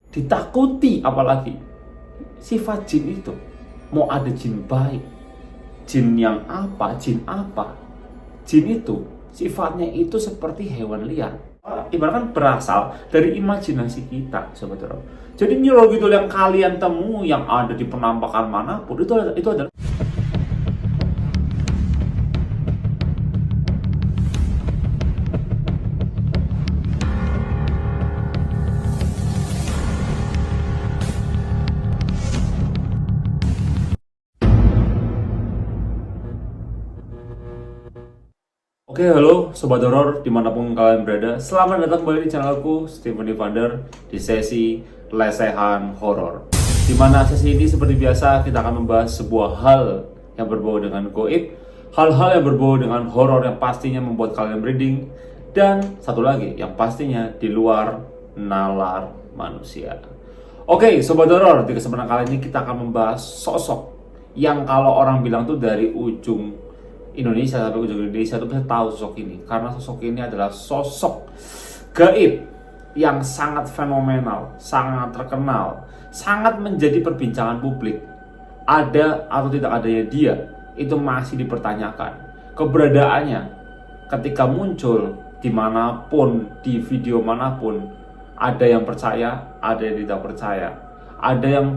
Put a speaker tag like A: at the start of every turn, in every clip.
A: ditakuti. Apalagi sifat jin itu, mau ada jin baik, jin yang apa, jin itu sifatnya itu seperti hewan liar, ibaratkan berasal dari imajinasi kita, sobat Rob. Jadi Nyi Roro Kidul yang kalian temu yang ada di penampakan manapun itu adalah Oke, halo Sobat Horor dimanapun kalian berada. Selamat datang kembali di channelku, Steven Divander, di sesi Lesehan Horor. Dimana sesi ini seperti biasa kita akan membahas sebuah hal yang berbau dengan goib, hal-hal yang berbau dengan horor yang pastinya membuat kalian merinding, dan satu lagi yang pastinya di luar nalar manusia. Oke, Sobat Horor, di kesempatan kali ini kita akan membahas sosok yang kalau orang bilang tuh dari ujung Indonesia sampai ujung Indonesia itu bisa tahu sosok ini, karena sosok ini adalah sosok gaib yang sangat fenomenal, sangat terkenal, sangat menjadi perbincangan publik. Ada atau tidak adanya dia itu masih dipertanyakan. Keberadaannya ketika muncul dimanapun, di video manapun, ada yang percaya, ada yang tidak percaya, ada yang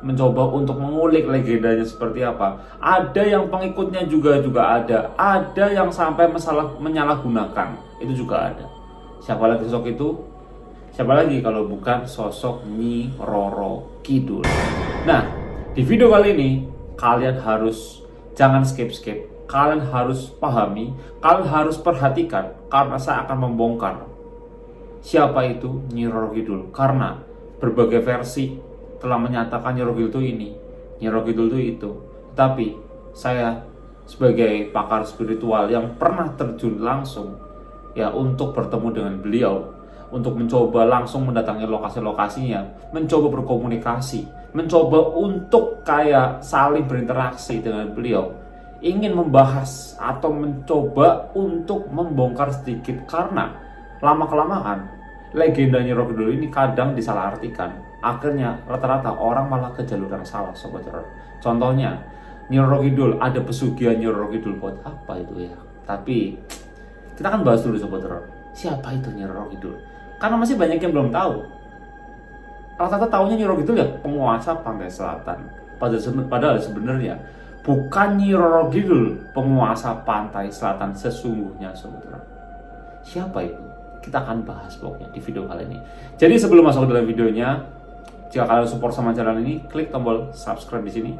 A: mencoba untuk mengulik legendanya seperti apa. Ada yang pengikutnya juga ada yang sampai menyalahgunakan, itu juga ada. Siapa lagi sosok itu? Siapa lagi kalau bukan sosok Nyi Roro Kidul. Nah, di video kali ini kalian harus jangan skip. Kalian harus pahami, kalian harus perhatikan, karena saya akan membongkar siapa itu Nyi Roro Kidul. Karena berbagai versi telah menyatakan Nyi Roro Kidul itu ini, Nyi Roro Kidul itu. Tapi saya sebagai pakar spiritual yang pernah terjun langsung ya untuk bertemu dengan beliau, untuk mencoba langsung mendatangi lokasi-lokasinya, mencoba berkomunikasi, mencoba untuk kayak saling berinteraksi dengan beliau, ingin membahas atau mencoba untuk membongkar sedikit, karena lama-kelamaan legenda Nyi Roro Kidul ini kadang disalahartikan. Akhirnya rata-rata orang malah ke jalur yang salah, Sobat Horor. Contohnya Nyi Roro Kidul, ada pesugihan Nyi Roro Kidul, buat apa itu ya? Tapi kita akan bahas dulu, Sobat Horor, siapa itu Nyi Roro Kidul, karena masih banyak yang belum tahu. Rata-rata tahunya Nyi Roro Kidul ya penguasa pantai selatan, padahal sebenarnya bukan Nyi Roro Kidul penguasa pantai selatan sesungguhnya, Sobat Horor. Siapa itu? Kita akan bahas pokoknya di video kali ini. Jadi sebelum masuk ke dalam videonya, jika kalian support sama channel ini, klik tombol subscribe di sini.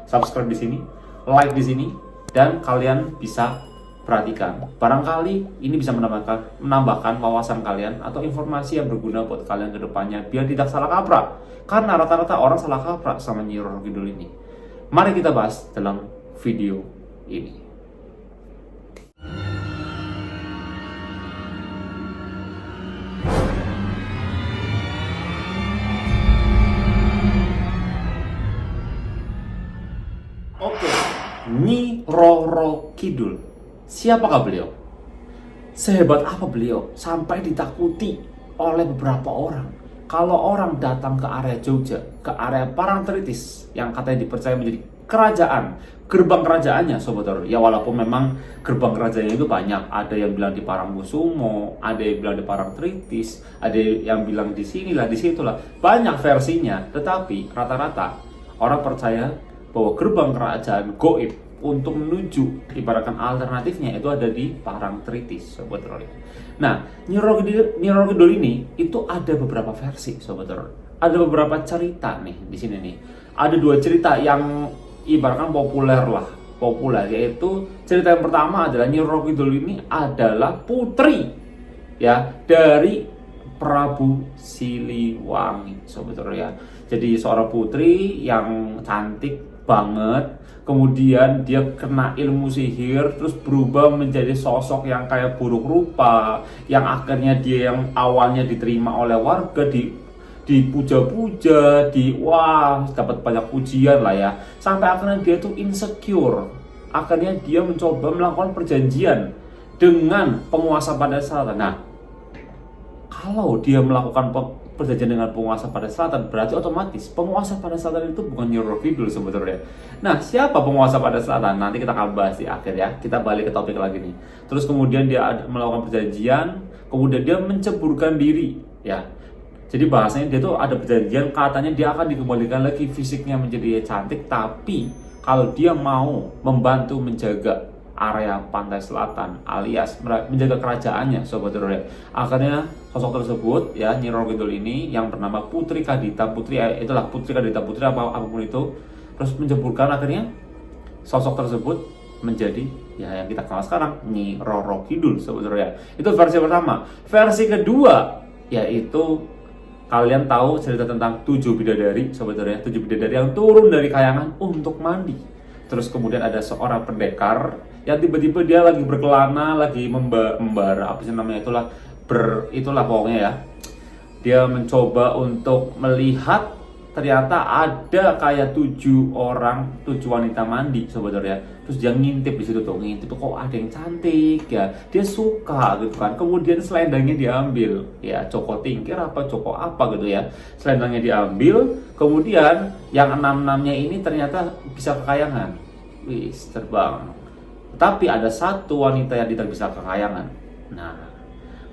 A: Subscribe di sini, like di sini, dan kalian bisa perhatikan. Barangkali ini bisa menambahkan wawasan kalian atau informasi yang berguna buat kalian ke depannya, biar tidak salah kaprah. Karena rata-rata orang salah kaprah sama Nyi Roro Kidul ini. Mari kita bahas dalam video ini. Nyi Roro Kidul. Siapakah beliau? Sehebat apa beliau sampai ditakuti oleh beberapa orang? Kalau orang datang ke area Jogja, ke area Parangtritis yang katanya dipercaya menjadi kerajaan, gerbang kerajaannya, Sobat Horor. Ya walaupun memang gerbang kerajaannya itu banyak. Ada yang bilang di Parangkusumo, ada yang bilang di Parangtritis, ada yang bilang di sinilah, di situlah. Banyak versinya, tetapi rata-rata orang percaya bahwa gerbang kerajaan goib untuk menuju, ibaratkan alternatifnya itu ada di Parangtritis, Sobat Horor. Nah, Nyi Roro Kidul ini itu ada beberapa versi, Sobat Horor. Ada beberapa cerita nih di sini nih. Ada dua cerita yang ibaratkan populer, yaitu cerita yang pertama adalah Nyi Roro Kidul ini adalah putri ya dari Prabu Siliwangi, Sobat Horor ya. Jadi seorang putri yang cantik banget, kemudian dia kena ilmu sihir, terus berubah menjadi sosok yang kayak buruk rupa, yang akhirnya dia yang awalnya diterima oleh warga, dipuja-puja, dapat banyak pujian lah ya, sampai akhirnya dia tuh insecure. Akhirnya dia mencoba melakukan perjanjian dengan penguasa pada saat. Nah, kalau dia melakukan perjanjian dengan penguasa pada selatan, berarti otomatis penguasa pada selatan itu bukan Nyi Roro Kidul sebetulnya. Nah, siapa penguasa pada selatan? Nanti kita akan bahas di akhir ya. Kita balik ke topik lagi nih. Terus kemudian dia melakukan perjanjian, kemudian dia menceburkan diri, ya. Jadi bahasanya dia tuh ada perjanjian, katanya dia akan dikembalikan lagi fisiknya menjadi cantik, tapi kalau dia mau membantu menjaga area pantai selatan alias menjaga kerajaannya, sobat teror ya. Akhirnya sosok tersebut ya, Nyi Roro Kidul ini yang bernama Putri Kadita, Putri Kadita Putri apapun itu, terus menceburkan, akhirnya sosok tersebut menjadi ya yang kita kenal sekarang, Nyi Roro Kidul, sobat teror ya. Itu versi pertama. Versi kedua yaitu kalian tahu cerita tentang 7 bidadari, sobat teror ya. 7 bidadari yang turun dari kayangan untuk mandi. Terus kemudian ada seorang pendekar yang tiba-tiba dia lagi berkelana, lagi membara apa sih namanya, itulah pokoknya ya. Dia mencoba untuk melihat, ternyata ada kayak 7 wanita mandi, sobat ya. Terus dia ngintip di situ tuh, ngintip tuh, kok ada yang cantik ya. Dia suka gitu kan. Kemudian selendangnya diambil, ya Joko Tingkir apa Joko apa gitu ya. Selendangnya diambil, kemudian yang 6-6-nya ini ternyata bisa kekayangan. Wis, terbang. Tapi ada satu wanita yang tidak bisa kekayangan. Nah,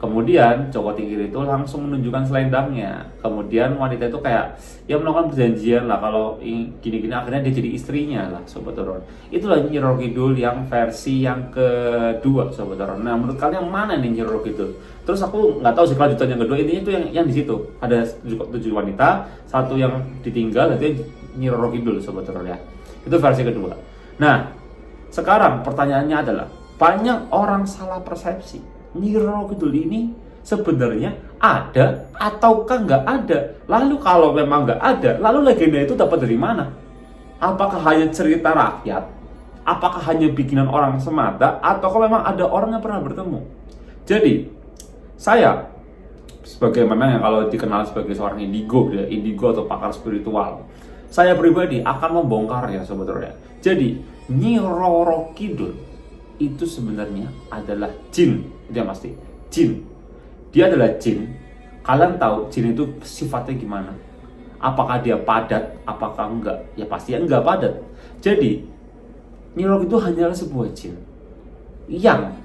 A: kemudian Joko Tingkir itu langsung menunjukkan selendangnya. Kemudian wanita itu kayak ya melakukan perjanjian lah, kalau gini-gini akhirnya dia jadi istrinya lah, sobat horor. Itulah Nyi Roro Kidul yang versi yang kedua, sobat horor. Nah, menurut kalian yang mana nih Nyi Roro Kidul? Terus aku nggak tahu sih kelanjutan yang kedua, intinya itu yang di situ ada 7 wanita, satu yang ditinggal, itu Nyi Roro Kidul, sobat horor ya. Itu versi kedua. Nah, sekarang pertanyaannya adalah, banyak orang salah persepsi. Nyi Roro Kidul ini sebenarnya ada ataukah nggak ada? Lalu kalau memang nggak ada, lalu legenda itu dapat dari mana? Apakah hanya cerita rakyat? Apakah hanya bikinan orang semata? Ataukah memang ada orang yang pernah bertemu? Jadi, saya sebagai memang yang kalau dikenal sebagai seorang indigo atau pakar spiritual, saya pribadi akan membongkar ya, sobat horor ya. Jadi, Nyi Roro Kidul itu sebenarnya adalah jin, itu yang pasti, jin. Dia adalah jin. Kalian tahu jin itu sifatnya gimana? Apakah dia padat? Apakah enggak? Ya pasti enggak padat. Jadi Nyi Roro itu hanyalah sebuah jin yang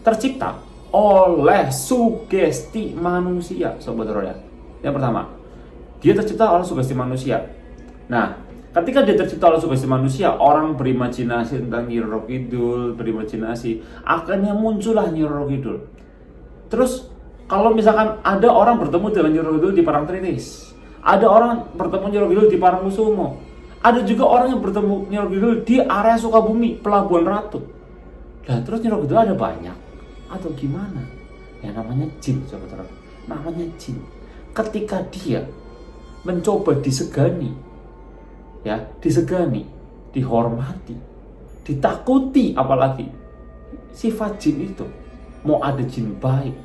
A: tercipta oleh sugesti manusia, sobat horor ya. Yang pertama, dia tercipta oleh sugesti manusia. Nah, ketika dia tercipta oleh sugesti manusia, orang berimajinasi tentang Nyi Roro Kidul, berimajinasi, akhirnya muncullah Nyi Roro Kidul. Terus, kalau misalkan ada orang bertemu dengan Nyi Roro Kidul di Parangtritis, ada orang bertemu Nyi Roro Kidul di Parangkusumo, ada juga orang yang bertemu Nyi Roro Kidul di area Sukabumi, Pelabuhan Ratu. Nah, terus Nyi Roro Kidul ada banyak atau gimana? Ya namanya jin, saudara. Namanya jin. Ketika dia mencoba disegani, ya, dihormati, ditakuti, apalagi sifat jin itu mau ada jin baik,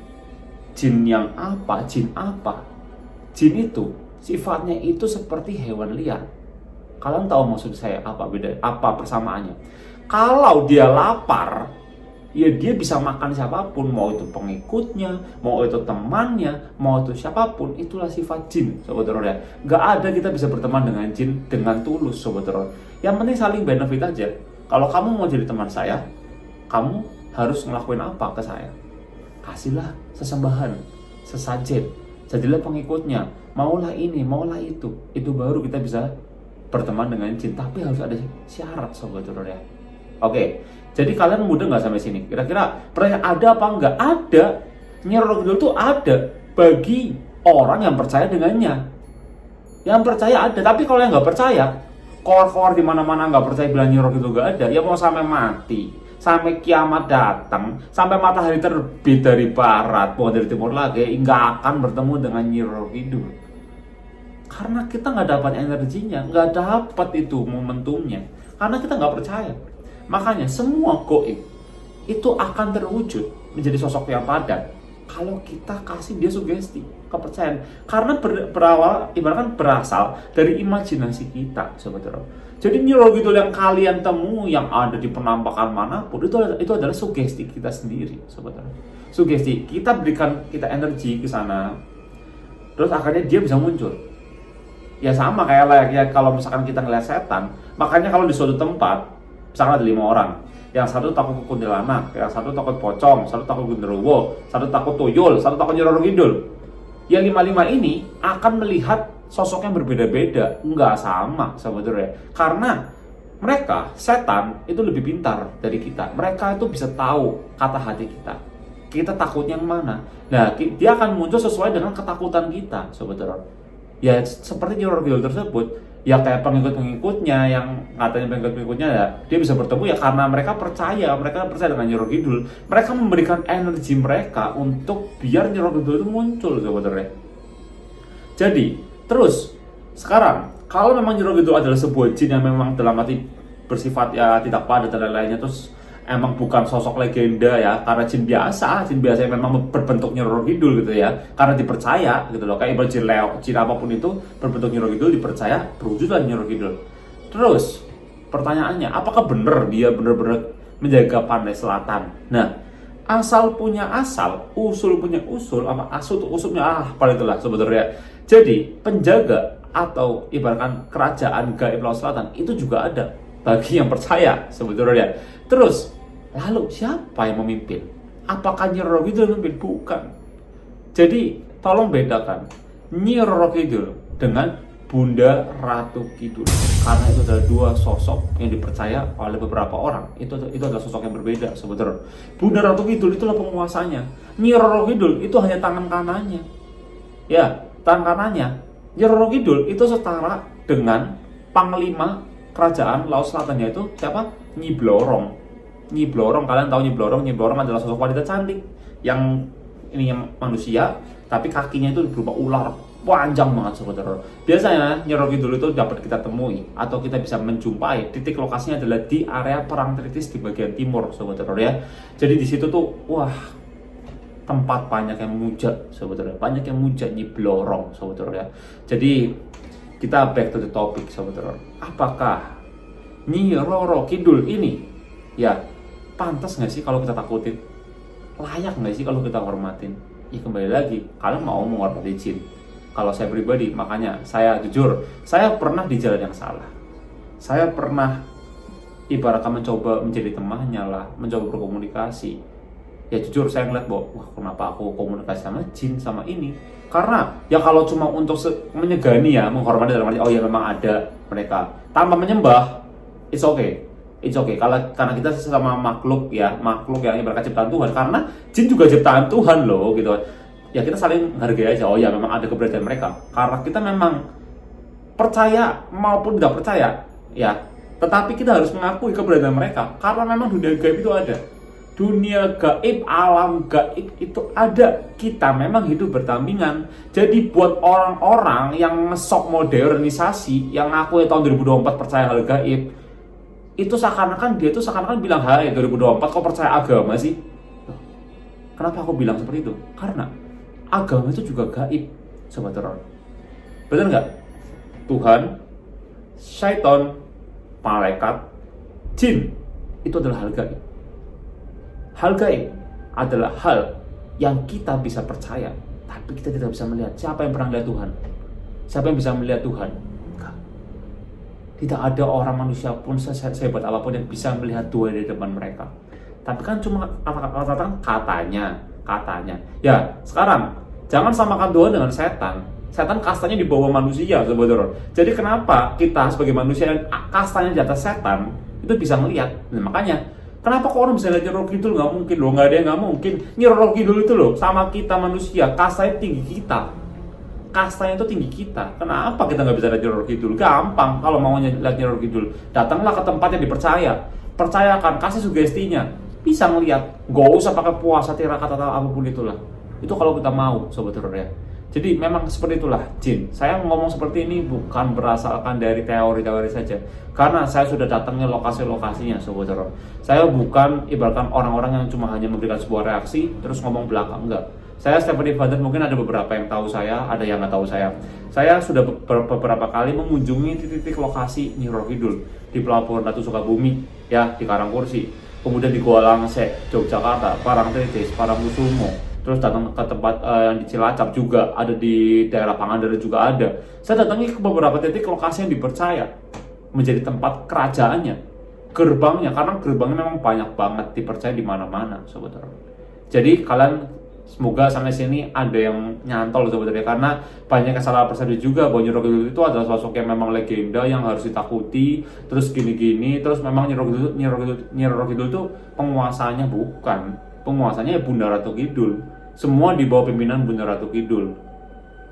A: jin yang apa, jin itu sifatnya itu seperti hewan liar. Kalian tahu maksud saya apa persamaannya? Kalau dia lapar, ya dia bisa makan siapapun, mau itu pengikutnya, mau itu temannya, mau itu siapapun. Itulah sifat jin, sobat horor ya. Gak ada kita bisa berteman dengan jin dengan tulus, sobat horor. Yang penting saling benefit aja. Kalau kamu mau jadi teman saya, kamu harus ngelakuin apa ke saya? Kasihlah sesembahan, sesajen, jadilah pengikutnya, maulah ini, maulah itu. Itu baru kita bisa berteman dengan jin. Tapi harus ada syarat, sobat horor ya. Oke, jadi kalian mudah nggak sampai sini? Kira-kira pertanyaan ada apa nggak? Ada. Nyi Roro Kidul itu ada bagi orang yang percaya dengannya. Yang percaya ada, tapi kalau yang nggak percaya, kor-kor di mana-mana nggak percaya bilang Nyi Roro Kidul nggak ada, ya mau sampai mati, sampai kiamat datang, sampai matahari terbit dari barat, bukan dari timur lagi, nggak akan bertemu dengan Nyi Roro Kidul. Karena kita nggak dapat energinya, nggak dapat itu momentumnya, karena kita nggak percaya. Makanya semua goib itu akan terwujud menjadi sosok yang padat kalau kita kasih dia sugesti, kepercayaan. Karena ibaratkan berasal dari imajinasi kita, sobat horor. Jadi Nyi Roro Kidul yang kalian temu yang ada di penampakan manapun itu adalah sugesti kita sendiri, sobat horor. Sugesti kita berikan kita energi ke sana. terus akhirnya dia bisa muncul. Ya sama kayak layaknya kalau misalkan kita ngeliat setan, makanya kalau di suatu tempat, misalkan ada 5 orang, yang satu takut kuntilanak, yang satu takut pocong, satu takut genderuwo, satu takut tuyul, satu takut Nyi Roro Kidul. Ya 5-5 ini akan melihat sosok yang berbeda-beda, nggak sama sebetulnya. Karena mereka, setan, itu lebih pintar dari kita. Mereka itu bisa tahu kata hati kita. Kita takutnya yang mana. Nah, dia akan muncul sesuai dengan ketakutan kita sebetulnya. Ya seperti Nyi Roro Kidul tersebut, ya kayak pengikut-pengikutnya yang katanya pengikut-pengikutnya ya, dia bisa bertemu ya karena mereka percaya dengan Nyi Roro Kidul. Mereka memberikan energi mereka untuk biar Nyi Roro Kidul itu muncul sebetulnya. Jadi, terus sekarang kalau memang Nyi Roro Kidul adalah sebuah jin yang memang dalam arti bersifat ya tidak padat dan lain-lainnya, terus emang bukan sosok legenda ya, karena jin biasa yang memang berbentuk Nyi Roro Kidul gitu ya, karena dipercaya gitu loh, kayak ibarat jin leo, jin apapun itu berbentuk Nyi Roro Kidul dipercaya berwujudan Nyi Roro Kidul. Terus pertanyaannya, apakah benar dia benar-benar menjaga Pantai Selatan? Nah, asal punya asal, usul punya usul, apa asul tuh usulnya apa itulah sebetulnya. Jadi penjaga atau ibaratkan kerajaan gaib Laut Selatan itu juga ada bagi yang percaya sebetulnya. Terus, lalu siapa yang memimpin? Apakah Nyi Roro Kidul memimpin? Bukan. Jadi, tolong bedakan Nyi Roro Kidul dengan Bunda Ratu Kidul. Karena itu adalah dua sosok yang dipercaya oleh beberapa orang. Itu adalah sosok yang berbeda sebetulnya. Bunda Ratu Kidul itulah penguasanya. Nyi Roro Kidul itu hanya tangan kanannya. Ya, tangan kanannya. Nyi Roro Kidul itu setara dengan Panglima Kerajaan Laut Selatan, yaitu siapa? Nyi Blorong. Nyi Blorong, kalian tahu Nyi Blorong? Nyi Blorong adalah sosok wanita cantik yang ini yang manusia, tapi kakinya itu berupa ular, panjang banget saudara. Biasanya Nyi Roro Kidul itu dapat kita temui atau kita bisa menjumpai titik lokasinya adalah di area Parangtritis di bagian timur saudara ya. Jadi di situ tuh wah, tempat banyak yang muja saudara, banyak yang muja Nyi Blorong saudara ya. Jadi kita back to the topic saudara. Apakah Nyi Roro Kidul ini ya pantas nggak sih kalau kita takutin? Layak nggak sih kalau kita hormatin? Ya kembali lagi, kalian mau menghormati jin. Kalau saya pribadi, makanya saya jujur, saya pernah di jalan yang salah. Saya pernah ibaratkan mencoba menjadi temannya lah, mencoba berkomunikasi. Ya jujur saya ngeliat bahwa, wah kenapa aku komunikasi sama jin sama ini? Karena ya kalau cuma untuk menyegani ya, menghormati dalam arti, oh ya memang ada mereka. Tanpa menyembah, it's okay. It's okay, karena kita sesama makhluk yang ibarat ciptaan Tuhan, karena jin juga ciptaan Tuhan loh gitu. Ya kita saling menghargai aja, oh ya memang ada keberadaan mereka. Karena kita memang percaya maupun tidak percaya, ya. Tetapi kita harus mengakui keberadaan mereka, karena memang dunia gaib itu ada. Dunia gaib, alam gaib itu ada. Kita memang hidup berdampingan. Jadi buat orang-orang yang ngesok modernisasi, yang ngaku tahun 2024 percaya hal gaib, itu seakan-akan bilang, hai 2024 kok percaya agama sih? Kenapa aku bilang seperti itu? Karena agama itu juga gaib, sobat teror. Benar nggak? Tuhan, syaitan, malaikat, jin itu adalah hal gaib. Hal gaib adalah hal yang kita bisa percaya, tapi kita tidak bisa melihat. Siapa yang pernah melihat Tuhan? Siapa yang bisa melihat Tuhan? Tidak ada orang manusia pun sehebat apapun yang bisa melihat Tuhan di depan mereka. Tapi kan cuma katanya. Ya, sekarang jangan samakan Tuhan dengan setan. Setan kastanya di bawah manusia, saudara. Jadi kenapa kita sebagai manusia yang kastanya di atas setan itu bisa melihat? Nah, makanya kenapa kok orang bisa lihat Nyi Roro Kidul? Nggak mungkin loh, nggak ada yang nggak mungkin. Nyi Roro Kidul itu loh sama kita manusia, kastanya tinggi kita. Kastanya itu tinggi kita. Kenapa kita nggak bisa lihat Nyi Roro Kidul? Gampang, kalau mau lihat Nyi Roro Kidul, datanglah ke tempat yang dipercaya. Percayakan, kasih sugestinya. Bisa ngelihat, gak usah pakai puasa, tirakat atau apapun itulah. Itu kalau kita mau, sobat teror ya. Jadi memang seperti itulah jin. Saya ngomong seperti ini bukan berasalkan dari teori-teori saja, karena saya sudah datangnya lokasi-lokasinya, sobat teror. Saya bukan ibaratkan orang-orang yang cuma hanya memberikan sebuah reaksi terus ngomong belakang, enggak. Saya Stephanie Vander, mungkin ada beberapa yang tahu saya, ada yang nggak tahu saya. Saya sudah beberapa kali mengunjungi titik-titik lokasi Nyi Roro Kidul di Pelabuhan Ratu Sukabumi, ya di Karangkursi, kemudian di Goa Langsek, Yogyakarta, Parangtritis, Parangkusumo, terus datang ke tempat yang di Cilacap juga ada, di daerah Pangandaran juga ada. Saya datangi ke beberapa titik lokasi yang dipercaya menjadi tempat kerajaannya, gerbangnya, karena gerbangnya memang banyak banget dipercaya di mana-mana, sobat horor. Jadi kalian semoga sampai sini ada yang nyantol sebenarnya, karena banyak kesalahan persepsi juga bahwa Nyi Roro Kidul itu adalah sosok yang memang legenda yang harus ditakuti, terus gini-gini, terus memang Nyi Roro Kidul itu penguasanya. Bukan, penguasanya ya Bunda Ratu Kidul, semua di bawah pimpinan Bunda Ratu Kidul,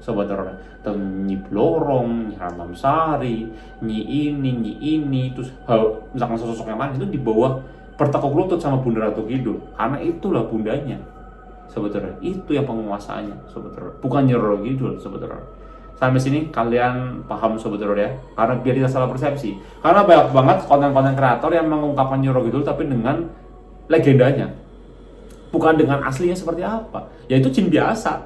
A: sobat horor. Nyi Blorong, Nyi Ratnasari, Nyi ini, terus misalkan sosok yang lain itu di bawah bertekuk lutut sama Bunda Ratu Kidul, karena itulah bundanya. Sebetulnya itu yang penguasaannya, sebetulnya bukan Nyi Roro Kidul, sebetulnya. Sampai sini kalian paham, sebetulnya ya, karena biar tidak salah persepsi. Karena banyak banget konten-konten kreator yang mengungkapkan Nyi Roro Kidul tapi dengan legendanya, bukan dengan aslinya seperti apa. Yaitu jin biasa.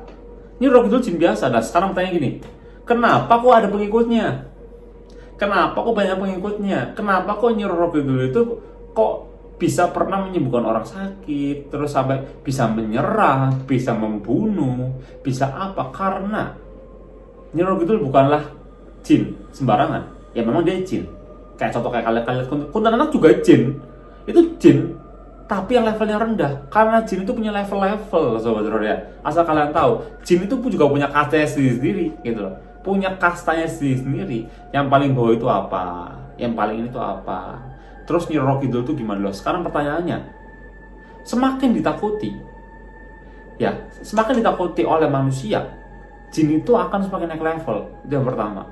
A: Nyi Roro Kidul jin biasa. Nah sekarang tanya gini, kenapa kok ada pengikutnya? Kenapa kok banyak pengikutnya? Kenapa kok Nyi Roro Kidul itu kok bisa pernah menyembuhkan orang sakit, terus sampai bisa menyerah, bisa membunuh, bisa apa? Karena Nyi Roro Kidul bukanlah jin sembarangan. Ya memang dia jin. Kayak contoh kayak kalian kuntilanak juga jin. Itu jin, tapi yang levelnya rendah. Karena jin itu punya level-level, sobat horor ya. Asal kalian tahu, jin itu pun juga punya kastanya sendiri, gitu loh. Punya kastanya sendiri. Yang paling bawah itu apa? Yang paling ini tuh apa? Terus Nyi Roro Kidul itu gimana loh? Sekarang pertanyaannya, semakin ditakuti, ya semakin ditakuti oleh manusia, jin itu akan semakin naik level. Itu yang pertama.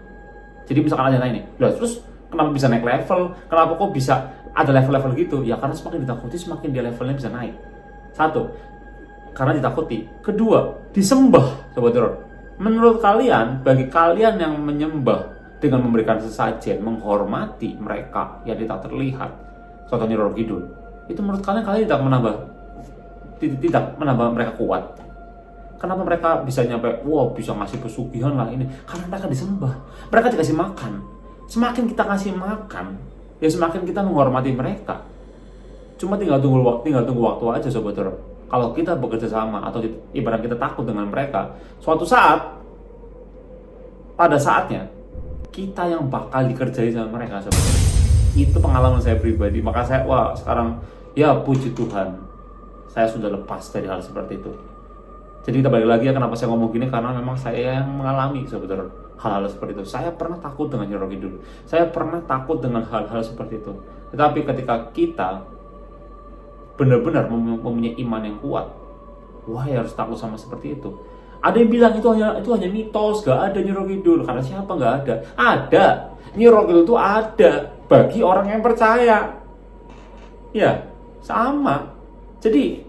A: Jadi misalkan ada yang nanya nih, loh terus kenapa bisa naik level? Kenapa kok bisa ada level-level gitu? Ya karena semakin ditakuti, semakin dia levelnya bisa naik. Satu, karena ditakuti. Kedua, disembah, sobat horor. Menurut kalian, bagi kalian yang menyembah dengan memberikan sesajen, menghormati mereka yang tidak terlihat, contohnya Nyi Roro Kidul, itu menurut kalian tidak menambah mereka kuat? Kenapa mereka bisa nyampe, bisa ngasih pesugihan lah ini? Karena mereka disembah, mereka dikasih makan. Semakin kita kasih makan, ya semakin kita menghormati mereka. Cuma tinggal tunggu waktu aja, sobat horor. Kalau kita bekerja sama atau ibarat kita takut dengan mereka, suatu saat, pada saatnya kita yang bakal dikerjain sama mereka, sebenarnya. Itu pengalaman saya pribadi. Maka saya sekarang ya puji Tuhan, saya sudah lepas dari hal seperti itu. Jadi kita balik lagi ya, kenapa saya ngomong gini, karena memang saya yang mengalami sebetulnya hal-hal seperti itu. Saya pernah takut dengan Nyi Roro Kidul, saya pernah takut dengan hal-hal seperti itu. Tetapi ketika kita benar-benar mempunyai iman yang kuat, ya harus takut sama seperti itu. Ada yang bilang itu hanya mitos, gak ada Nyi Roro Kidul. Karena siapa gak ada? Ada. Nyi Roro Kidul itu ada bagi orang yang percaya. Ya, sama. Jadi,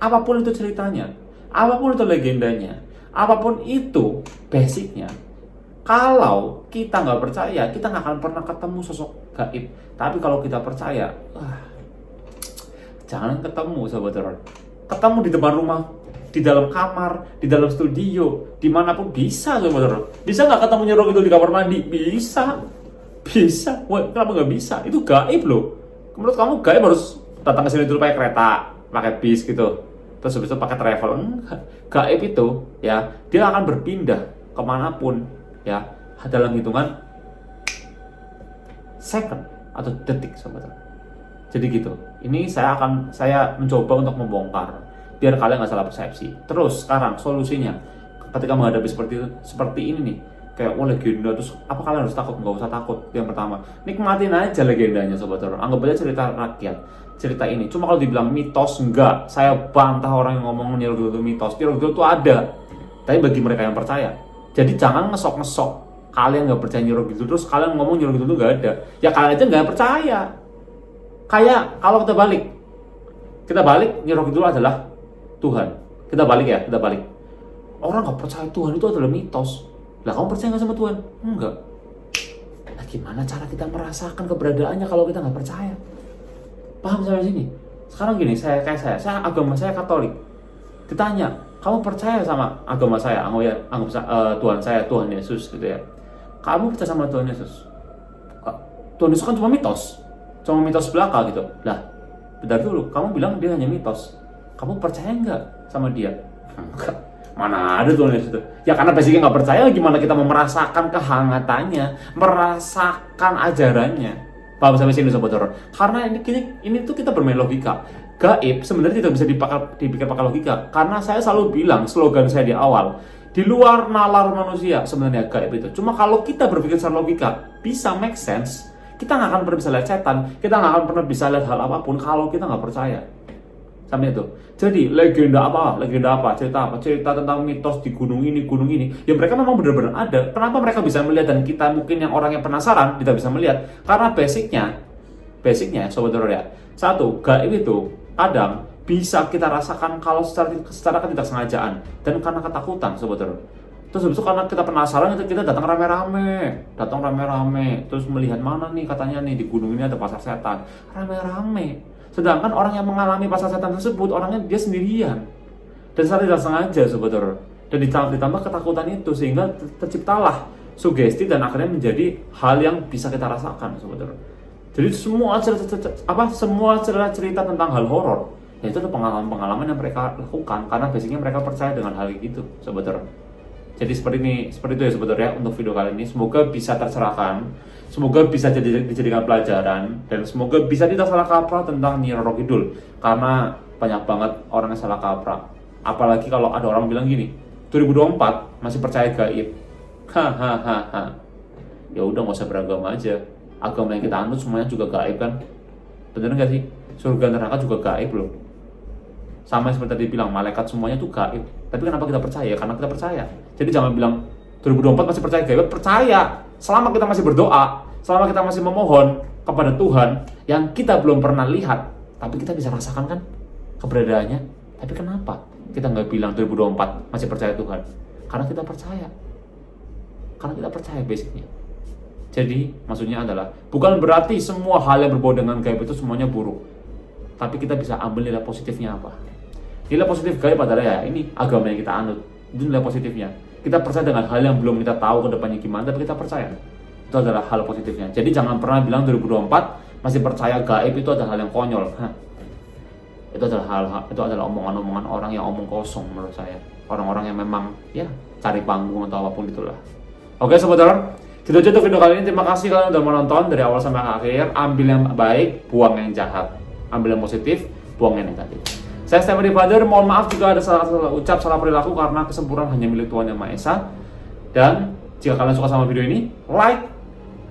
A: apapun itu ceritanya, apapun itu legendanya, apapun itu basicnya, kalau kita nggak percaya, kita nggak akan pernah ketemu sosok gaib. Tapi kalau kita percaya, jangan ketemu, sahabat horor. Ketemu di depan rumah, di dalam kamar, di dalam studio, dimanapun bisa, sahabat horor. Bisa nggak ketemu Nyi Roro Kidul di kamar mandi? Bisa. Wah, kenapa nggak bisa? Itu gaib loh. Menurut kamu gaib harus datang ke sini dulu pakai kereta, pakai bis gitu, terus habis itu pakai travel? Enggak. Gaib itu ya, dia akan berpindah kemanapun ya, dalam hitungan second atau detik, sahabat. Jadi gitu. Ini saya mencoba untuk membongkar biar kalian nggak salah persepsi. Terus sekarang solusinya ketika menghadapi seperti ini nih, kayak legenda, terus apa kalian harus takut? Nggak usah takut. Yang pertama, nikmatin aja legendanya, sobat horor. Anggap aja cerita rakyat, cerita ini. Cuma kalau dibilang mitos, enggak. Saya bantah orang yang ngomong Nyi Roro Kidul itu mitos. Nyi Roro Kidul itu ada, tapi bagi mereka yang percaya. Jadi jangan ngesok-ngesok kalian nggak percaya Nyi Roro Kidul, terus kalian ngomong Nyi Roro Kidul itu nggak ada. Ya kalian aja nggak percaya. Kayak kalau kita balik Nyi Roro Kidul adalah Tuhan. Kita balik. Orang nggak percaya Tuhan itu adalah mitos. Lah kamu percaya nggak sama Tuhan? Enggak. Nah gimana cara kita merasakan keberadaannya kalau kita nggak percaya? Paham sampai sini? Sekarang gini, saya agama saya Katolik. Ditanya, kamu percaya sama agama saya? Tuhan saya, Tuhan Yesus gitu ya. Kamu percaya sama Tuhan Yesus? Tuhan Yesus kan cuma mitos belaka gitu. Lah, bentar dulu, kamu bilang dia hanya mitos. Kamu percaya nggak sama dia? Mana ada tuh itu? Ya karena basicnya nggak percaya, gimana kita mau merasakan kehangatannya, merasakan ajarannya. Paham sampai sini sobat horor? Karena ini tuh kita bermain logika. Gaib sebenarnya tidak bisa dipikir pakai logika. Karena saya selalu bilang slogan saya di awal, di luar nalar manusia sebenarnya gaib itu. Cuma kalau kita berpikir secara logika, bisa make sense. Kita nggak akan pernah bisa lihat setan, kita nggak akan pernah bisa lihat hal apapun kalau kita nggak percaya. Sampai itu. Jadi legenda apa, cerita tentang mitos di gunung ini, ya mereka memang benar-benar ada. Kenapa mereka bisa melihat dan kita mungkin yang orang yang penasaran tidak bisa melihat? Karena basicnya sobat horor ya. Satu, gaib itu kadang bisa kita rasakan kalau secara ketidaksengajaan dan karena ketakutan sobat horor. Terus habis itu karena kita penasaran, kita datang rame-rame, terus melihat mana nih katanya nih di gunung ini ada pasar setan, rame-rame. Sedangkan orang yang mengalami pasar setan tersebut, orangnya dia sendirian. Dan secara tidak sengaja, sobat horor. Dan ditambah ketakutan itu, sehingga terciptalah sugesti dan akhirnya menjadi hal yang bisa kita rasakan, sobat horor. Jadi semua cerita tentang hal horor, ya itu pengalaman-pengalaman yang mereka lakukan, karena basicnya mereka percaya dengan hal itu, sobat horor. Jadi seperti itu ya sobat horor ya untuk video kali ini. Semoga bisa tercerahkan, semoga bisa dijadikan pelajaran, dan semoga bisa tidak salah kaprah tentang Nyi Roro Kidul. Karena banyak banget orang yang salah kaprah. Apalagi kalau ada orang bilang gini, 2024 masih percaya gaib. Hahaha. Ya udah nggak usah beragama aja. Agama yang kita anut semuanya juga gaib kan? Bener nggak sih? Surga neraka juga gaib loh. Sama seperti tadi bilang, malaikat semuanya tuh gaib. Tapi kenapa kita percaya? Karena kita percaya. Jadi jangan bilang 2024 masih percaya gaib. Percaya. Selama kita masih berdoa, selama kita masih memohon kepada Tuhan yang kita belum pernah lihat, tapi kita bisa rasakan kan keberadaannya. Tapi kenapa kita nggak bilang 2024 masih percaya Tuhan? Karena kita percaya. Karena kita percaya basicnya. Jadi maksudnya adalah bukan berarti semua hal yang berbau dengan gaib itu semuanya buruk. Tapi kita bisa ambil nilai positifnya apa? Nilai positif gaib adalah ya ini agama yang kita anut. Itu nilai positifnya. Kita percaya dengan hal yang belum kita tahu ke depannya gimana, tapi kita percaya. Itu adalah hal positifnya. Jadi jangan pernah bilang 2024 masih percaya gaib itu adalah hal yang konyol. Itu adalah omongan-omongan orang yang omong kosong menurut saya. Orang-orang yang memang ya cari panggung atau apapun itulah. Oke sobat horor, gitu aja untuk video kali ini. Terima kasih kalian sudah menonton dari awal sampai akhir. Ambil yang baik, buang yang jahat. Ambil yang positif, buang yang negatif. Saya Stephen Father, mohon maaf jika ada salah ucap, salah perilaku karena kesempurnaan hanya milik Tuhan Yang Maha Esa. Dan jika kalian suka sama video ini, like,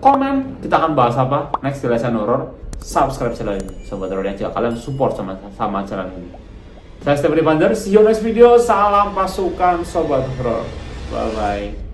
A: komen, kita akan bahas apa next di Lesehan Horor. Subscribe channel ini, sobat horor, yang jika kalian support sama channel ini. Saya Stephen Father, see you next video. Salam pasukan sobat horor. Bye bye.